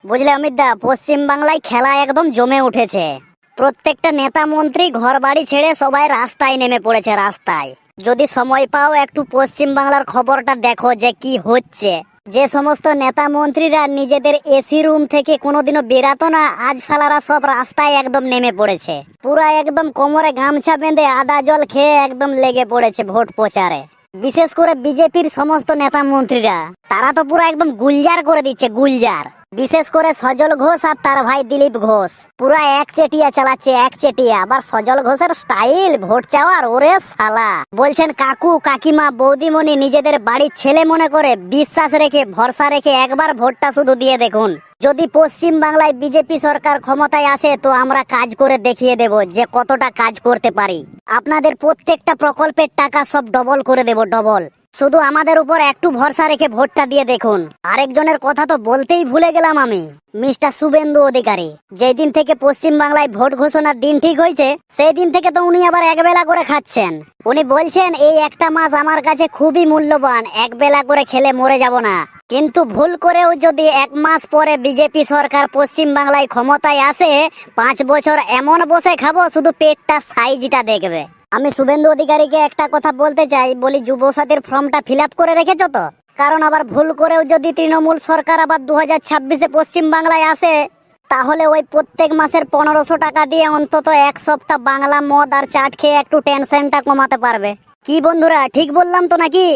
বুঝলে অমিত দা, পশ্চিম বাংলায় খেলা একদম জমে উঠেছে। প্রত্যেকটা নেতা মন্ত্রী ঘর বাড়ি ছেড়ে সবাই রাস্তায় নেমে পড়েছে। রাস্তায় যদি সময় পাও একটু পশ্চিম বাংলার খবরটা দেখো যে কি হচ্ছে। যে সমস্ত নেতা মন্ত্রীরা নিজেদের এসি রুম থেকে কোনোদিনও বেরাতো না, আজ সালারা সব রাস্তায় একদম নেমে পড়েছে। পুরা একদম কোমরে গামছা বেঁধে আদা জল খেয়ে একদম লেগে পড়েছে ভোট প্রচারে। বিশেষ করে বিজেপির সমস্ত নেতা মন্ত্রীরা, তারা তো পুরো একদম গুলজার করে দিচ্ছে, গুলজার। বিশেষ করে সজল ঘোষ আর তার ভাই দিলীপ ঘোষ পুরা একচেটিয়া চালাচ্ছে, একচেটিয়া। আবার সজল ঘোষের স্টাইল ভোট চাওয়ার, ওরে শালা। বলছেন কাকু কাকিমা বৌদিমণি নিজেদের বাড়ির ছেলে মনে করে বিশ্বাস রেখে ভরসা রেখে একবার ভোটটা শুধু দিয়ে দেখুন। যদি পশ্চিম বাংলায় বিজেপি সরকার ক্ষমতায় আসে তো আমরা কাজ করে দেখিয়ে দেব যে কতটা কাজ করতে পারি। আপনাদের প্রত্যেকটা প্রকল্পের টাকা সব ডবল করে দেব, ডবল। শুধু আমাদের উপর একটু ভরসা রেখে ভোটটা দিয়ে দেখুন। আরেকজনের কথা তো বলতেই ভুলে গেলাম আমি, মিস্টার শুভেন্দু অধিকারী। যেই দিন থেকে পশ্চিম বাংলায় ভোট ঘোষণার দিন ঠিক হয়েছে, সেই দিন থেকে তো উনি আবার একবেলা করে খাচ্ছেন। উনি বলছেন এই একটা মাস আমার কাছে খুবই মূল্যবান, একবেলা করে খেলে মরে যাব না। কিন্তু ভুল করেও যদি এক মাস পরে বিজেপি সরকার পশ্চিম বাংলায় ক্ষমতায় আসে, 5 বছর এমন বসে খাবো শুধু পেটটা সাইজটা দেখবে। আমি শুভেন্দু অধিকারীকে একটা কথা বলতে চাই, বলি যুবসাথীর ফর্মটা ফিল আপ করে রেখেছো তো? কারণ আবার ভুল করেও যদি তৃণমূল সরকার আবার 2026-এ পশ্চিম বাংলায় আসে, তাহলে ওই প্রত্যেক মাসের 1500 টাকা দিয়ে অন্তত এক সপ্তাহ বাংলা মদ আর চাট খেয়ে একটু টেনশনটা কমাতে পারবে। কি বন্ধুরা, ঠিক বললাম তো নাকি?